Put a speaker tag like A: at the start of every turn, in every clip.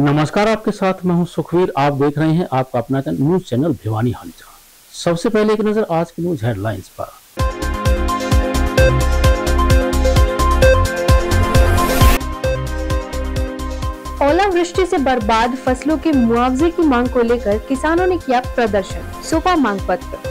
A: नमस्कार, आपके साथ मैं हूं सुखवीर। आप देख रहे हैं आपका अपना न्यूज चैनल भिवानी हालचाल। सबसे पहले एक नजर आज की न्यूज हेडलाइंस पर।
B: ओलावृष्टि से बर्बाद फसलों के मुआवजे की मांग को लेकर किसानों ने किया प्रदर्शन, सौंपा मांग पत्र।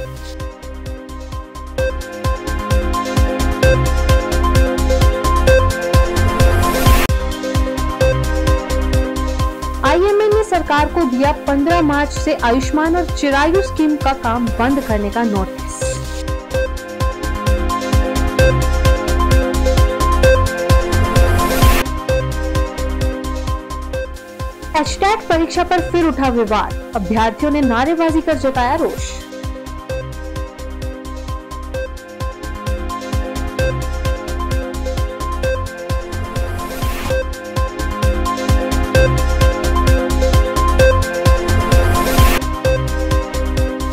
B: आईएमए ने सरकार को दिया 15 मार्च से आयुष्मान और चिरायु स्कीम का काम बंद करने का नोटिस। एचटेट परीक्षा पर फिर उठा विवाद, अभ्यर्थियों ने नारेबाजी कर जताया रोष।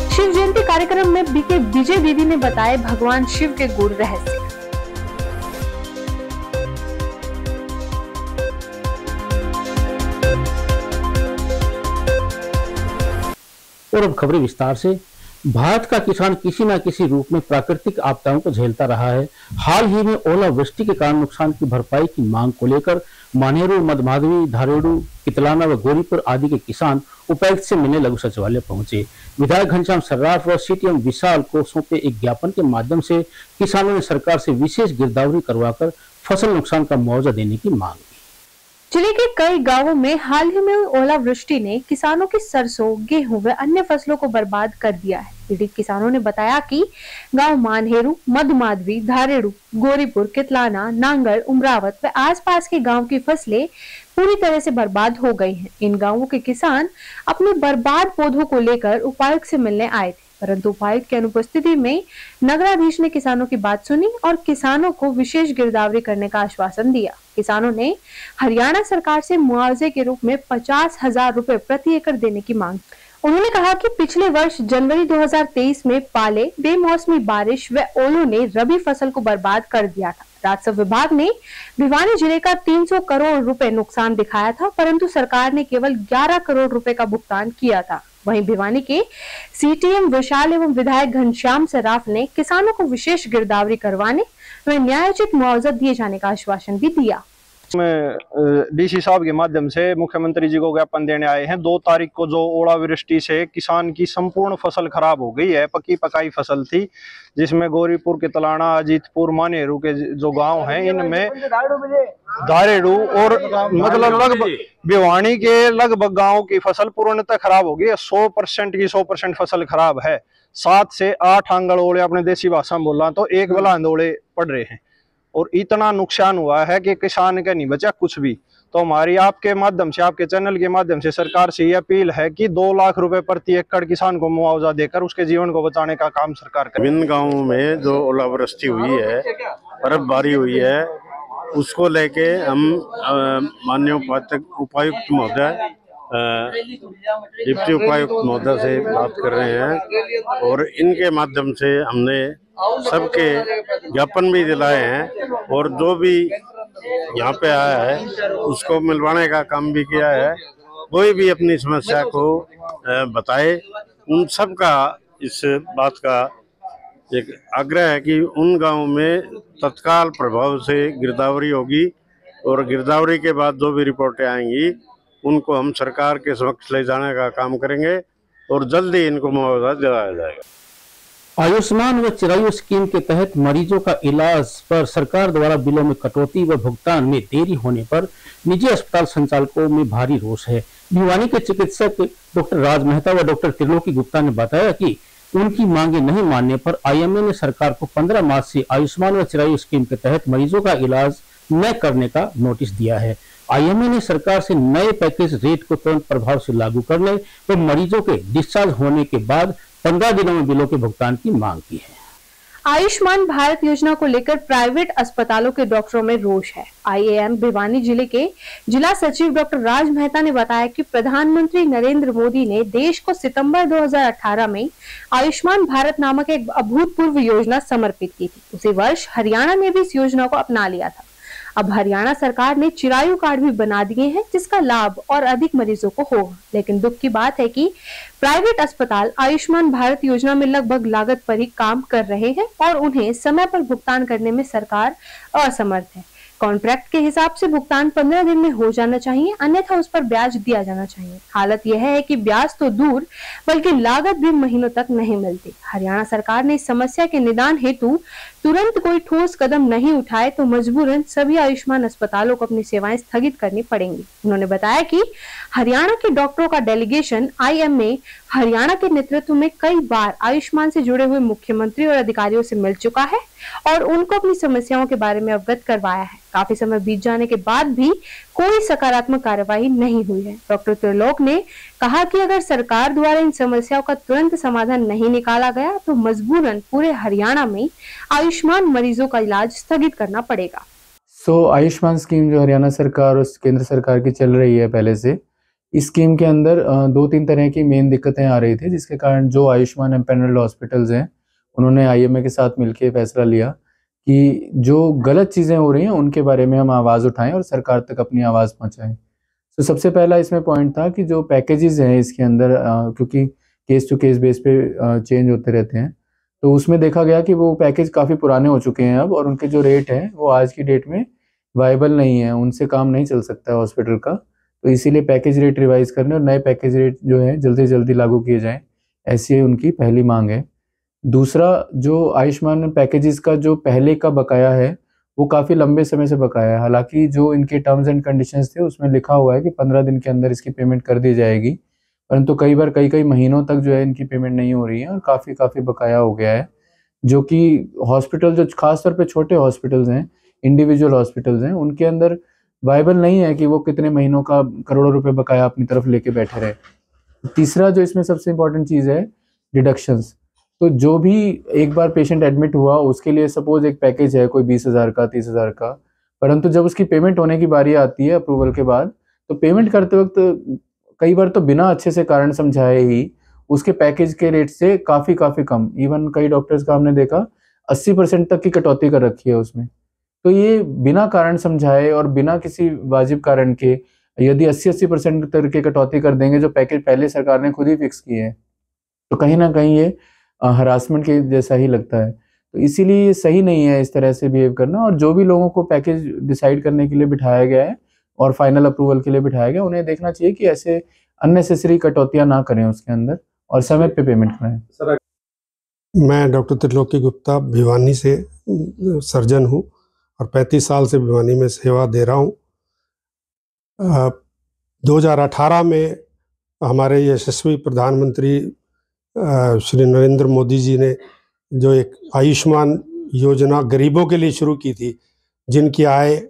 B: शिव जयंती कार्यक्रम में बीके विजय दीदी ने बताए भगवान शिव के गुण रहस्य।
A: और अब खबरें विस्तार से। भारत का किसान किसी न किसी रूप में प्राकृतिक आपदाओं को झेलता रहा है। हाल ही में ओलावृष्टि के कारण नुकसान की भरपाई की मांग को लेकर मानेरू, मधमाधवी, धारेड़ू, कितलाना व गोरीपुर आदि के किसान उपायुक्त से मिलने लघु सचिवालय पहुंचे। विधायक घनश्याम सर्राफ व सीटीएम विशाल को सौंपे एक ज्ञापन के माध्यम से किसानों ने सरकार से विशेष गिरदावरी करवाकर फसल नुकसान का मुआवजा देने की मांग की।
B: जिले के कई गांवों में हाल ही में हुई ओलावृष्टि ने किसानों की सरसों, गेहूं व अन्य फसलों को बर्बाद कर दिया है। पीड़ित किसानों ने बताया कि गांव मानहेरू, मधमाधवी, धारेड़ू, गोरीपुर, कितलाना, नांगड़, उमरावत व आसपास के गांव की फसलें पूरी तरह से बर्बाद हो गई हैं। इन गांवों के किसान अपने बर्बाद पौधों को लेकर उपायुक्त से मिलने आए थे, परंतु उपायुक्त की अनुपस्थिति में नगराधीश ने किसानों की बात सुनी और किसानों को विशेष गिरदावरी करने का आश्वासन दिया। किसानों ने हरियाणा सरकार से मुआवजे के रूप में 50,000 रुपए प्रति एकड़ देने की मांग। उन्होंने कहा कि पिछले वर्ष जनवरी 2023 में पाले, बेमौसमी बारिश व ओलों ने रबी फसल को बर्बाद कर दिया था। राजस्व विभाग ने भिवानी जिले का 300 करोड़ रुपए नुकसान दिखाया था, परंतु सरकार ने केवल 11 करोड़ रुपए का भुगतान किया था। वहीं भिवानी के सीटीएम विशाल एवं विधायक घनश्याम सर्राफ ने किसानों को विशेष गिरदावरी करवाने व न्यायोचित मुआवजा दिए जाने का आश्वासन भी दिया।
C: में डीसी साहब के माध्यम से मुख्यमंत्री जी को ज्ञापन देने आए हैं। 2 तारीख को जो ओलावृष्टि से किसान की संपूर्ण फसल खराब हो गई है, पकी पकाई फसल थी, जिसमें गोरीपुर, कितलाना, अजीतपुर, मानेरू के जो गांव हैं, इनमें धारेड़ू और मतलब लगभग भिवानी के लगभग गांव की फसल पूर्णतः खराब हो गई है। 100% की 100% फसल खराब है। 7 से 8 आंगल ओले, अपने देसी भाषा में बोला तो 1 बलांद ओले पड़ रहे हैं और इतना नुकसान हुआ है कि किसान का नहीं बचा कुछ भी। तो हमारी आपके माध्यम से, आपके चैनल के माध्यम से सरकार से ये अपील है कि 2 लाख रुपए प्रति एकड़ किसान को मुआवजा देकर उसके जीवन को बचाने का काम सरकार करे।
D: विभिन्न गांवों में जो ओलावृष्टि हुई है, बर्फबारी हुई है, उसको लेके हम माननीय उपायुक्त महोदय, डिप्टी उपायुक्त महोदय से बात कर रहे हैं और इनके माध्यम से हमने सबके ज्ञापन भी दिलाए हैं और जो भी यहाँ पे आया है उसको मिलवाने का काम भी किया है। कोई भी अपनी समस्या को बताए, उन सब का इस बात का एक आग्रह है कि उन गांवों में तत्काल प्रभाव से गिरदावरी होगी और गिरदावरी के बाद जो भी रिपोर्टें आएंगी उनको हम सरकार के समक्ष ले जाने का काम करेंगे और जल्दी इनको मुआवजा दिलाया जाएगा।
A: आयुष्मान व चिरायु स्कीम के तहत मरीजों का इलाज पर सरकार द्वारा बिलों में कटौती व भुगतान में देरी होने पर निजी अस्पताल संचालकों में भारी रोष है। भिवानी के चिकित्सक डॉक्टर राज मेहता व डॉक्टर त्रिलोकी गुप्ता ने बताया कि उनकी मांगे नहीं मानने पर आईएमए ने सरकार को 15 मार्च से आयुष्मान व चिरायु स्कीम के तहत मरीजों का इलाज न करने का नोटिस दिया है। आईएमए ने सरकार से नए पैकेज रेट को तुरंत प्रभाव से लागू करने व मरीजों के डिस्चार्ज होने के बाद 15 दिनों में बिलों के भुगतान की मांग की है।
B: आयुष्मान भारत योजना को लेकर प्राइवेट अस्पतालों के डॉक्टरों में रोष है। आईएएम भिवानी जिले के जिला सचिव डॉक्टर राज मेहता ने बताया कि प्रधानमंत्री नरेंद्र मोदी ने देश को सितंबर 2018 में आयुष्मान भारत नामक एक अभूतपूर्व योजना समर्पित की थी। उसी वर्ष हरियाणा ने भी इस योजना को अपना लिया था। अब हरियाणा सरकार ने चिरायु कार्ड भी बना दिए हैं, जिसका लाभ और अधिक मरीजों को होगा। लेकिन दुख की बात है कि प्राइवेट अस्पताल आयुष्मान भारत योजना में लगभग लागत पर ही काम कर रहे हैं और उन्हें समय पर भुगतान करने में सरकार असमर्थ है। कॉन्ट्रैक्ट के हिसाब से भुगतान 15 दिन में हो जाना चाहिए, अन्यथा उस पर ब्याज दिया जाना चाहिए। हालत यह है कि ब्याज तो दूर बल्कि लागत भी महीनों तक नहीं मिलती। हरियाणा सरकार ने इस समस्या के निदान हेतु तुरंत कोई ठोस कदम नहीं उठाए तो मजबूरन सभी आयुष्मान अस्पतालों को अपनी सेवाएं स्थगित करनी पड़ेंगी। उन्होंने बताया कि हरियाणा के डॉक्टरों का डेलीगेशन IMA हरियाणा के नेतृत्व में कई बार आयुष्मान से जुड़े हुए मुख्यमंत्री और अधिकारियों से मिल चुका है और उनको अपनी समस्याओं के बारे में अवगत करवाया है। काफी समय बीत जाने के बाद भी कोई सकारात्मक कार्यवाही नहीं हुई है। डॉक्टर त्रिलोक ने कहा कि अगर सरकार द्वारा इन समस्याओं का तुरंत समाधान नहीं निकाला गया तो मजबूरन पूरे हरियाणा में आयुष्मान मरीजों का इलाज स्थगित करना पड़ेगा।
E: आयुष्मान स्कीम जो हरियाणा सरकार और केंद्र सरकार की चल रही है पहले से, इस स्कीम के अंदर 2-3 तरह की मेन दिक्कतें आ रही थी, जिसके कारण जो आयुष्मान एम्पैनल्ड हॉस्पिटल्स हैं उन्होंने IMA के साथ मिलकर फैसला लिया कि जो गलत चीज़ें हो रही हैं उनके बारे में हम आवाज़ उठाएं और सरकार तक अपनी आवाज़ पहुंचाएं। तो सबसे पहला इसमें पॉइंट था कि जो पैकेजेस हैं इसके अंदर, क्योंकि केस टू केस बेस पे चेंज होते रहते हैं, तो उसमें देखा गया कि वो पैकेज काफ़ी पुराने हो चुके हैं अब, और उनके जो रेट हैं वो आज की डेट में वायबल नहीं है, उनसे काम नहीं चल सकता है हॉस्पिटल का। तो इसीलिए पैकेज रेट रिवाइज करने और नए पैकेज रेट जो है जल्दी से जल्दी लागू किए जाएं, ऐसी उनकी पहली मांग है। दूसरा, जो आयुष्मान पैकेजेस का जो पहले का बकाया है वो काफ़ी लंबे समय से बकाया है। हालांकि जो इनके टर्म्स एंड कंडीशंस थे उसमें लिखा हुआ है कि 15 दिन के अंदर इसकी पेमेंट कर दी जाएगी, परंतु कई बार कई महीनों तक जो है इनकी पेमेंट नहीं हो रही है और काफ़ी बकाया हो गया है, जो कि हॉस्पिटल जो खासतौर पे छोटे हॉस्पिटल्स हैं, इंडिविजुअल हॉस्पिटल्स हैं, उनके अंदर वायबल नहीं है कि वो कितने महीनों का करोड़ों रुपए बकाया अपनी तरफ लेके बैठे रहे। तीसरा जो इसमें सबसे इम्पोर्टेंट चीज़ है, डिडक्शंस। तो जो भी एक बार पेशेंट एडमिट हुआ उसके लिए सपोज एक पैकेज है कोई 20,000 का, 30,000 का, परंतु जब उसकी पेमेंट होने की बारी आती है अप्रूवल के बाद, तो पेमेंट करते वक्त कई बार तो बिना अच्छे से कारण समझाए ही उसके पैकेज के रेट से काफ़ी कम, इवन कई डॉक्टर्स का हमने देखा 80% तक की कटौती कर रखी है उसमें। तो ये बिना कारण समझाए और बिना किसी वाजिब कारण के यदि 80% तक की कटौती कर देंगे जो पैकेज पहले सरकार ने खुद ही फिक्स किए हैं, तो कहीं ना कहीं ये हरासमेंट के जैसा ही लगता है। तो इसीलिए ये सही नहीं है इस तरह से बिहेव करना, और जो भी लोगों को पैकेज डिसाइड करने के लिए बिठाया गया है और फाइनल अप्रूवल के लिए बिठाया गया, उन्हें देखना चाहिए कि ऐसे अननेसेसरी कटौतियां ना करें उसके अंदर और समय पे पेमेंट कराएं।
F: मैं डॉक्टर त्रिलोकी गुप्ता भिवानी से सर्जन हूँ और 35 साल से भिवानी में सेवा दे रहा हूँ। 2018 में हमारे यशस्वी प्रधानमंत्री श्री नरेंद्र मोदी जी ने जो एक आयुष्मान योजना गरीबों के लिए शुरू की थी, जिनकी आय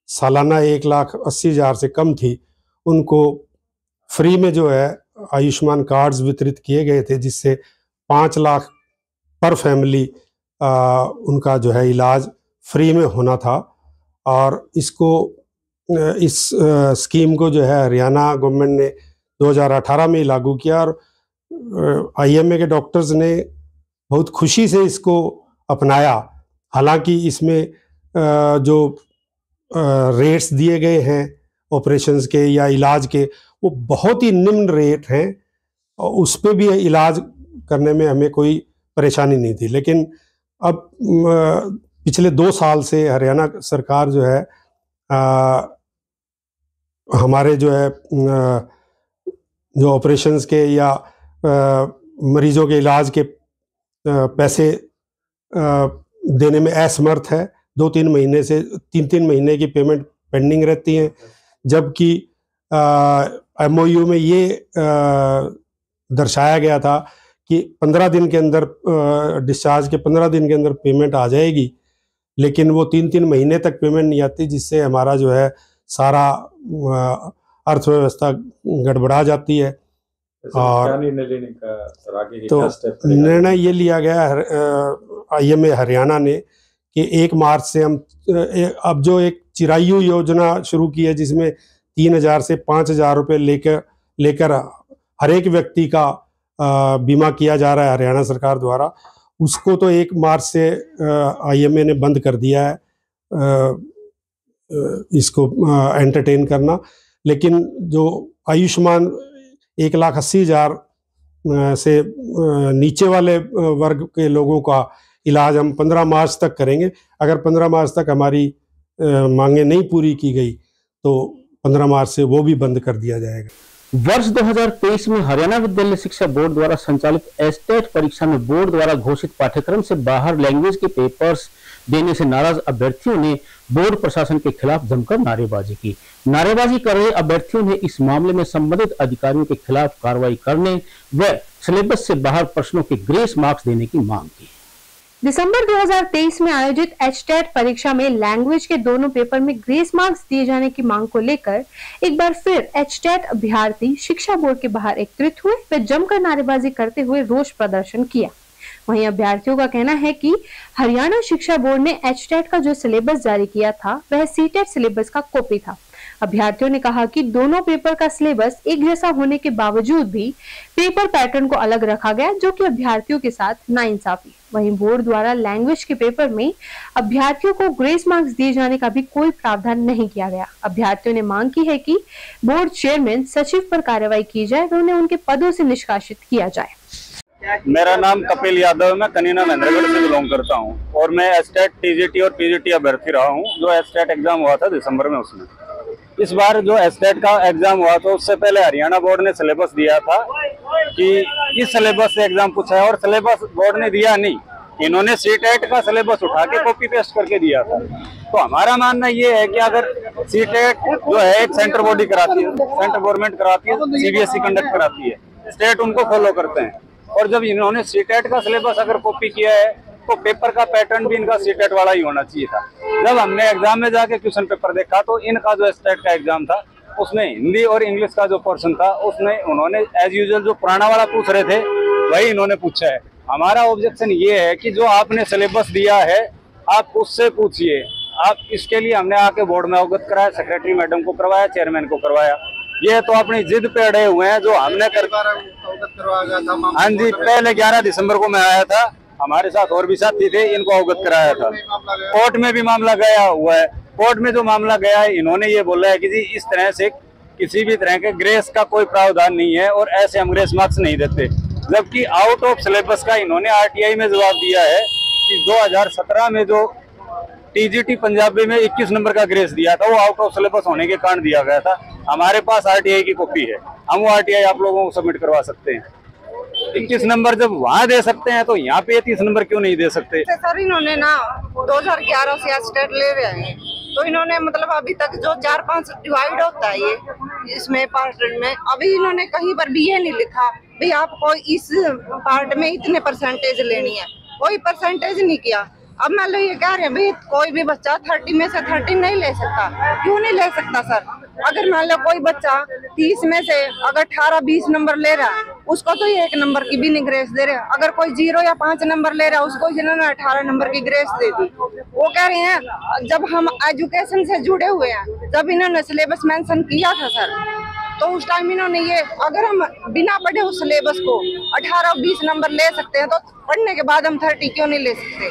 F: सालाना 1,80,000 से कम थी, उनको फ्री में जो है आयुष्मान कार्ड्स वितरित किए गए थे, जिससे 5 लाख पर फैमिली उनका जो है इलाज फ्री में होना था। और इस स्कीम को जो है हरियाणा गवर्नमेंट ने 2018 में लागू किया और IMA के डॉक्टर्स ने बहुत खुशी से इसको अपनाया। हालांकि इसमें जो रेट्स दिए गए हैं ऑपरेशंस के या इलाज के, वो बहुत ही निम्न रेट हैं और उस पर भी इलाज करने में हमें कोई परेशानी नहीं थी। लेकिन अब पिछले 2 साल से हरियाणा सरकार जो है हमारे जो है जो ऑपरेशंस के या मरीजों के इलाज के पैसे देने में असमर्थ है। 2-3 महीने से 3-3 महीने की पेमेंट पेंडिंग रहती हैं, जबकि MOU में ये दर्शाया गया था कि 15 दिन के अंदर डिस्चार्ज के 15 दिन के अंदर पेमेंट आ जाएगी, लेकिन वो 3-3 महीने तक पेमेंट नहीं आती, जिससे हमारा जो है सारा अर्थव्यवस्था गड़बड़ा जाती है। और
G: निर्णय लेने का सर आगे
F: तो निर्णय ये लिया गया IMA हरियाणा ने कि 1 मार्च से हम अब जो एक चिरायु योजना शुरू की है, जिसमें 3,000 से 5,000 रुपये लेकर हर एक व्यक्ति का बीमा किया जा रहा है हरियाणा सरकार द्वारा, उसको तो 1 मार्च से IMA ने बंद कर दिया है। इसको एंटरटेन करना। लेकिन जो आयुष्मान 1,80,000 से नीचे वाले वर्ग के लोगों का इलाज हम 15 मार्च तक करेंगे। अगर 15 मार्च तक हमारी मांगें नहीं पूरी की गई तो 15 मार्च से वो भी बंद कर दिया जाएगा।
A: वर्ष 2023 में हरियाणा विद्यालय शिक्षा बोर्ड द्वारा संचालित एस्टेट परीक्षा में बोर्ड द्वारा घोषित पाठ्यक्रम से बाहर लैंग्वेज के पेपर्स देने से नाराज अभ्यर्थियों ने बोर्ड प्रशासन के खिलाफ जमकर नारेबाजी की। नारेबाजी कर रहे अभ्यर्थियों ने इस मामले में संबंधित अधिकारियों के खिलाफ कार्रवाई करने व सिलेबस से बाहर प्रश्नों के ग्रेस मार्क्स देने की मांग की।
B: दिसंबर 2023 में आयोजित एचटेट परीक्षा में लैंग्वेज के दोनों पेपर में ग्रेस मार्क्स दिए जाने की मांग को लेकर एक बार फिर एचटेट अभ्यर्थी शिक्षा बोर्ड के बाहर एकत्रित हुए व जमकर नारेबाजी करते हुए रोष प्रदर्शन किया। वहीं अभ्यर्थियों का कहना है कि हरियाणा शिक्षा बोर्ड ने एचटेट का जो सिलेबस जारी किया था वह सीटेट सिलेबस का कॉपी था। अभ्यर्थियों ने कहा कि दोनों पेपर का सिलेबस एक जैसा होने के बावजूद भी पेपर पैटर्न को अलग रखा गया, जो कि अभ्यर्थियों के साथ नाइंसाफी। वहीं बोर्ड द्वारा लैंग्वेज के पेपर में अभ्यर्थियों को ग्रेस मार्क्स दिए जाने का भी कोई प्रावधान नहीं किया गया। अभ्यर्थियों ने मांग की है कि बोर्ड चेयरमैन सचिव पर कार्रवाई की जाए और उन्हें उनके पदों से निष्कासित किया जाए।
H: मेरा नाम कपिल यादव है, मैं कनीना महेंद्रगढ़ से बिलोंग करता हूं और मैं एस्टेट, टीजीटी और पीजीटी अभ्यर्थी रहा हूं। जो एस्टेट एग्जाम हुआ था दिसंबर में, उसमें इस बार जो एस्टेट का एग्जाम हुआ तो उससे पहले हरियाणा बोर्ड ने सिलेबस दिया था कि इस सिलेबस से एग्जाम पूछा है और सिलेबस बोर्ड ने दिया नहीं, इन्होंने सीटेट का सिलेबस उठा के कॉपी पेस्ट करके दिया था। तो हमारा मानना ये है कि अगर सीटेट जो है एक सेंट्रल बॉडी कराती है, सेंट्रल गवर्नमेंट कराती है, सीबीएसई कंडक्ट कराती है, स्टेट उनको फॉलो करते हैं। और जब इन्होंने सीटेट का सिलेबस अगर कॉपी किया है तो पेपर का पैटर्न भी इनका सीटेट वाला ही होना चाहिए था। जब हमने एग्जाम में जाके क्वेश्चन पेपर देखा तो इनका जो स्टेट का एग्जाम था उसमें हिंदी और इंग्लिश का जो पोर्शन था उसमें उन्होंने एज यूजुअल जो पुराना वाला पूछ रहे थे वही इन्होंने पूछा है। हमारा ऑब्जेक्शन ये है कि जो आपने सिलेबस दिया है आप उससे पूछिए। आप इसके लिए हमने आके बोर्ड में अवगत कराया, सेक्रेटरी मैडम को करवाया, चेयरमैन को करवाया। ये तो अपनी जिद पे अड़े हुए हैं जो हमने करवाया था। हाँ जी, पहले 11 दिसंबर को मैं आया था, हमारे साथ और भी साथी थे, इनको अवगत कराया था। कोर्ट में भी मामला गया हुआ है। कोर्ट में जो मामला गया है इन्होंने ये बोला है कि जी इस तरह से किसी भी तरह के ग्रेस का कोई प्रावधान नहीं है और ऐसे हम ग्रेस मार्क्स नहीं देते। जबकि आउट ऑफ सिलेबस का इन्होंने आरटीआई में जवाब दिया है कि 2017 में जो टीजीटी पंजाबी में 21 नंबर का ग्रेस दिया था वो आउट ऑफ सिलेबस होने के कारण दिया गया था। हमारे पास आरटीआई की कॉपी है, हम वो आरटीआई आप लोगों को सबमिट करवा सकते हैं। 21 नंबर जब वहाँ दे सकते हैं तो यहाँ पे 30 नंबर क्यों नहीं दे सकते?
I: सर इन्होंने ना 2011 से स्टेट ले रहे हैं तो इन्होंने मतलब अभी तक जो 4-5 डिवाइड होता है ये इसमें पार्ट में, अभी इन्होंने कहीं पर भी ये नहीं लिखा भाई आपको इस पार्ट में इतने परसेंटेज लेनी है, कोई परसेंटेज नहीं किया। अब मान लो ये कह रहे हैं भाई कोई भी बच्चा 30 में से 30 नहीं ले सकता, क्यों नहीं ले सकता सर? अगर मान लो कोई बच्चा 30 में से अगर 18-20 नंबर ले रहा है उसको तो ये 1 नंबर की भी नहीं ग्रेस दे रहे। अगर कोई 0 या 5 नंबर ले रहा है उसको जिन्होंने 18 नंबर की ग्रेस दे दी। वो कह रहे हैं जब हम एजुकेशन से जुड़े हुए हैं, जब इन्होंने सिलेबस मेंशन किया था सर तो उस टाइम इन्होंने ये अगर हम बिना पढ़े उस सिलेबस को 18-20 नंबर ले सकते हैं तो पढ़ने के बाद हम 30 क्यों नहीं ले सकते?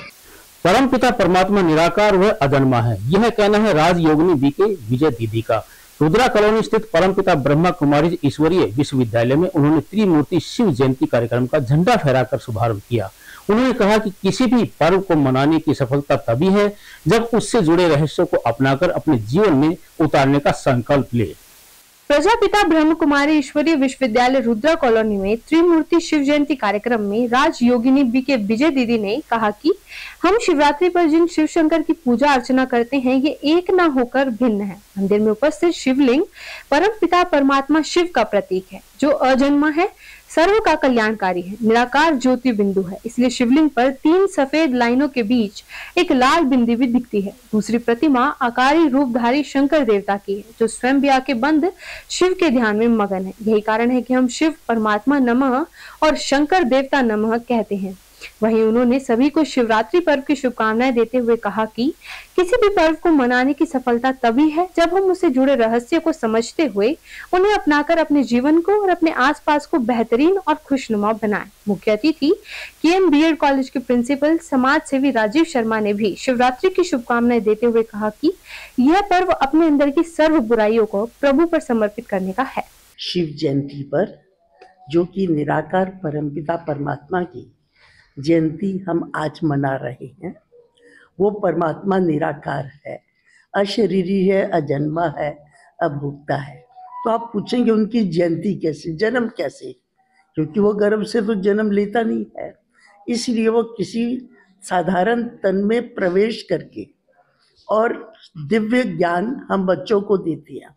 A: परमपिता परमात्मा निराकार व अजन्मा है, यह कहना है राजयोगिनी बीके विजय दीदी का। रुद्रा कॉलोनी स्थित परमपिता ब्रह्मा कुमारी ईश्वरीय विश्वविद्यालय में उन्होंने त्रिमूर्ति शिव जयंती कार्यक्रम का झंडा फहराकर शुभारंभ किया। उन्होंने कहा कि किसी भी पर्व को मनाने की सफलता तभी है जब उससे जुड़े रहस्यों को अपनाकर अपने जीवन में उतारने का संकल्प ले।
B: प्रजापिता ब्रह्म कुमारी ईश्वरीय विश्वविद्यालय रुद्रा कॉलोनी में त्रिमूर्ति शिव जयंती कार्यक्रम में राजयोगिनी बीके विजय दीदी ने कहा कि हम शिवरात्रि पर जिन शिव शंकर की पूजा अर्चना करते हैं ये एक ना होकर भिन्न है। मंदिर में उपस्थित शिवलिंग परम पिता परमात्मा शिव का प्रतीक है जो अजन्मा है, सर्व का कल्याणकारी है, निराकार ज्योति बिंदु है। इसलिए शिवलिंग पर 3 सफेद लाइनों के बीच एक लाल बिंदी भी दिखती है। दूसरी प्रतिमा आकारी रूपधारी शंकर देवता की है जो स्वयं भी आके बंद शिव के ध्यान में मगन है। यही कारण है कि हम शिव परमात्मा नमः और शंकर देवता नमः कहते हैं। वहीं उन्होंने सभी को शिवरात्रि पर्व की शुभकामनाएं देते हुए कहा कि किसी भी पर्व को मनाने की सफलता तभी है जब हम उससे जुड़े रहस्य को समझते हुए उन्हें अपनाकर अपने जीवन को और अपने आसपास को बेहतरीन और खुशनुमा बनाएं। मुख्य अतिथि केएम बीएड कॉलेज के प्रिंसिपल समाज सेवी राजीव शर्मा ने भी शिवरात्रि की शुभकामनाएं देते हुए कहा कि यह पर्व अपने अंदर की सर्व बुराइयों को प्रभु पर समर्पित करने का है।
J: शिव जयंती पर, जो कि निराकार परमपिता परमात्मा की जयंती हम आज मना रहे हैं, वो परमात्मा निराकार है, अशरीरी है, अजन्मा है, अभोक्ता है। तो आप पूछेंगे उनकी जयंती कैसे, जन्म कैसे, क्योंकि वो गर्भ से तो जन्म लेता नहीं है, इसलिए वो किसी साधारण तन में प्रवेश करके और दिव्य ज्ञान हम बच्चों को देते हैं,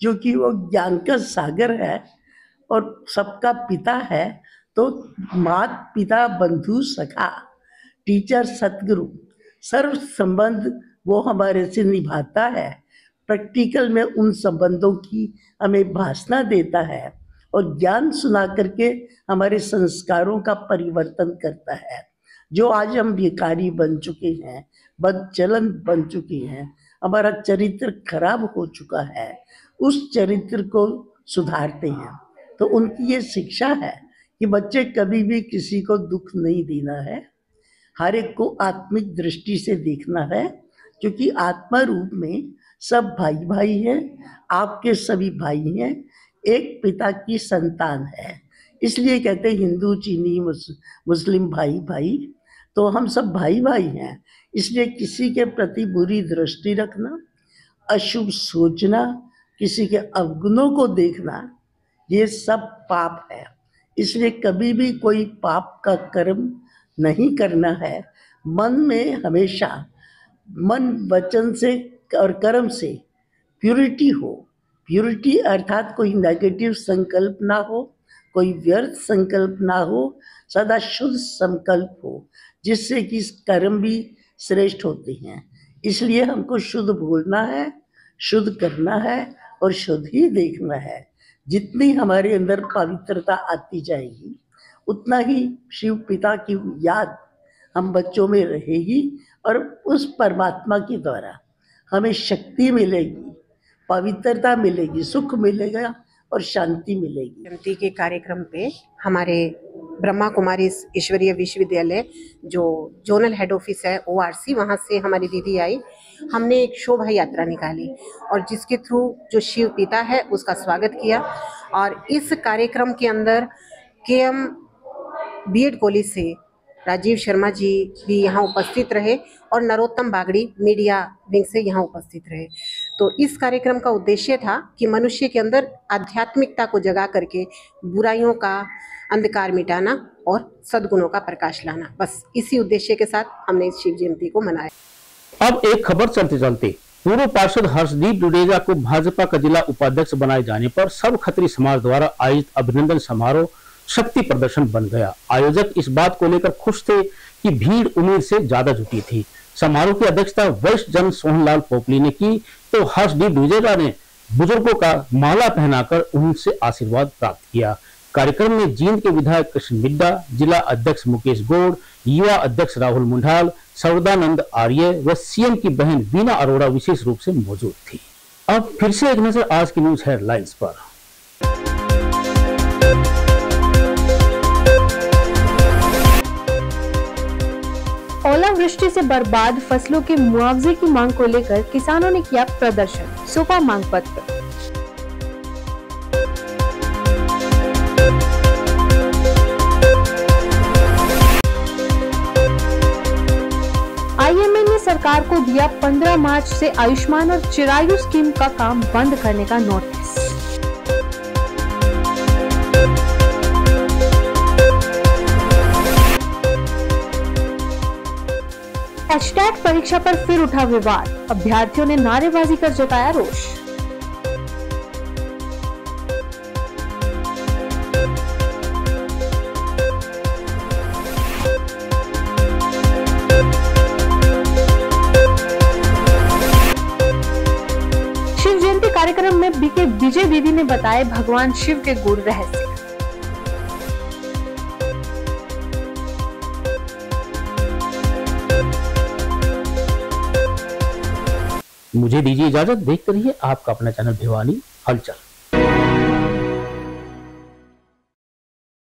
J: क्योंकि वो ज्ञान का सागर है और सबका पिता है। तो मात पिता बंधु सखा टीचर सतगुरु सर्व संबंध वो हमारे से निभाता है। प्रैक्टिकल में उन संबंधों की हमें भाषा देता है और ज्ञान सुना करके हमारे संस्कारों का परिवर्तन करता है। जो आज हम भिखारी बन चुके हैं, बदचलन बन चुके हैं, हमारा चरित्र खराब हो चुका है, उस चरित्र को सुधारते हैं। तो उनकी ये शिक्षा है कि बच्चे कभी भी किसी को दुख नहीं देना है, हर एक को आत्मिक दृष्टि से देखना है, क्योंकि आत्मा रूप में सब भाई भाई हैं, आपके सभी भाई हैं, एक पिता की संतान है। इसलिए कहते हैं हिंदू चीनी मुस्लिम भाई भाई, तो हम सब भाई भाई हैं। इसलिए किसी के प्रति बुरी दृष्टि रखना, अशुभ सोचना, किसी के अवगुणों को देखना, ये सब पाप है। इसलिए कभी भी कोई पाप का कर्म नहीं करना है। मन में हमेशा मन वचन से और कर्म से प्यूरिटी हो। प्यूरिटी अर्थात कोई नेगेटिव संकल्प ना हो, कोई व्यर्थ संकल्प ना हो, सदा शुद्ध संकल्प हो, जिससे कि कर्म भी श्रेष्ठ होते हैं। इसलिए हमको शुद्ध बोलना है, शुद्ध करना है और शुद्ध ही देखना है। जितनी हमारे अंदर पवित्रता आती जाएगी, उतना ही शिव पिता की याद हम बच्चों में रहेगी और उस परमात्मा के द्वारा हमें शक्ति मिलेगी, पवित्रता मिलेगी, सुख मिलेगा और शांति मिलेगी।
K: जयंती के कार्यक्रम पे हमारे ब्रह्मा कुमारी ईश्वरीय विश्वविद्यालय जो जोनल हेड ऑफिस है ORC, वहाँ से हमारी दीदी आई। हमने एक शोभा यात्रा निकाली और जिसके थ्रू जो शिव पिता है उसका स्वागत किया। और इस कार्यक्रम के अंदर केएम बीएड कॉलेज से राजीव शर्मा जी भी यहाँ उपस्थित रहे और नरोत्तम बागड़ी मीडिया विंग से यहाँ उपस्थित रहे। तो इस कार्यक्रम का उद्देश्य था कि मनुष्य के अंदर आध्यात्मिकता को जगा करके बुराइयों का अंधकार मिटाना और सद्गुणों का प्रकाश लाना। बस इसी उद्देश्य के साथ हमने इस शिव जयंती को मनाया।
A: अब एक खबर चलते चलते, पूर्व पार्षद हर्षदीप डुडेजा को भाजपा का जिला उपाध्यक्ष बनाए जाने पर सर्व खत्री समाज द्वारा आयोजित अभिनंदन समारोह शक्ति प्रदर्शन बन गया। आयोजक इस बात को लेकर खुश थे कि भीड़ उम्मीद से ज्यादा जुटी थी। समारोह की अध्यक्षता वरिष्ठ जन सोहनलाल पोपली ने की, तो हर्षदीप डुडेजा ने बुजुर्गों का माला पहनाकर उनसे आशीर्वाद प्राप्त किया। कार्यक्रम में जींद के विधायक कृष्ण मिड्डा, जिला अध्यक्ष मुकेश गौड़, युवा अध्यक्ष राहुल मुंडाल, सौदानंद आर्य व सीएम की बहन बीना अरोड़ा विशेष रूप से मौजूद थी। अब फिर से एक नजर आज की न्यूज हेडलाइंस पर।
B: ओलावृष्टि से बर्बाद फसलों के मुआवजे की मांग को लेकर किसानों ने किया प्रदर्शन, सौंपा मांग पत्र। आईएमए ने सरकार को दिया 15 मार्च से आयुष्मान और चिरायु स्कीम का काम बंद करने का नोटिस। एचटेट परीक्षा पर फिर उठा विवाद, अभ्यर्थियों ने नारेबाजी कर जताया रोष। शिव जयंती कार्यक्रम में बीके विजय दीदी ने बताए भगवान शिव के गुण रहस्य।
A: मुझे दीजिए इजाजत। देखते रहिए आपका अपना चैनल भिवानी हलचल।